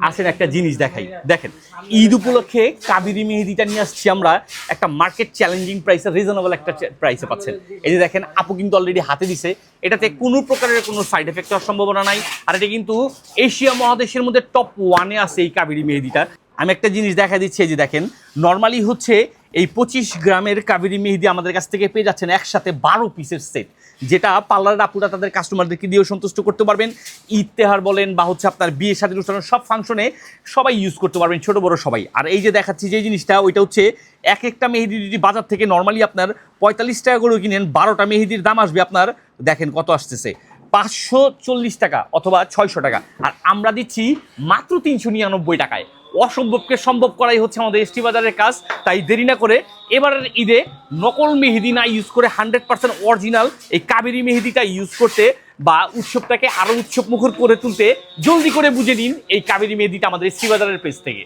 আসেন একটা জিনিস দেখাই। দেখেন, ঈদ উপলক্ষে কাবেরী মেহেদিটা নিয়ে আসছি আমরা একটা মার্কেট চ্যালেঞ্জিং প্রাইসে, রিজনেবল একটা প্রাইসে পাচ্ছেন। এই যে দেখেন, আপু কিন্তু অলরেডি হাতে দিছে। এটাতে কোনো প্রকারের কোনো সাইড এফেক্ট হওয়ার সম্ভাবনা নাই। আর এটা কিন্তু এশিয়া মহাদেশের মধ্যে টপ 1-এ আছে এই কাবেরী মেহেদিটা। আমি একটা জিনিস দেখা দিচ্ছি, এই যে দেখেন, নর্মালি হচ্ছে এই 25 গ্রামের কাবেরী মেহেদি আমাদের কাছ থেকে পেয়ে যাচ্ছেন একসাথে 12 পিসের সেট, যেটা পার্লারের আপুরা তাদের কাস্টমারদেরকে দিয়েও সন্তুষ্ট করতে পারবেন। ঈদ তেহার বলেন বা হচ্ছে আপনার বিয়ে শাদী অনুষ্ঠান, সব ফাংশনে সবাই ইউজ করতে পারবেন, ছোট বড় সবাই। আর এই যে দেখাচ্ছি যে জিনিসটা, ওইটা হচ্ছে এক একটা মেহেদি যদি বাজার থেকে নর্মালি আপনার 45 টাকা করে কিনেন, 12টা মেহেদির দাম আসবে আপনার, দেখেন কত আসতেছে, 540 টাকা অথবা 600 টাকা। আর আমরা দিচ্ছি মাত্র 399 টাকায়। অসম্ভবকে সম্ভব করাই হচ্ছে আমাদের এসটি বাজারের কাজ। তাই দেরি না করে এবারের ঈদে নকল মেহেদি না ইউজ করে 100% অরিজিনাল এই কাবেরী মেহেদিটা ইউজ করতে বা উৎসবটাকে আরো উৎসব মুখর করে তুলতে জলদি করে বুঝে নিন এই কাবেরী মেহেদিটা আমাদের এসটি বাজারের পেজ থেকে।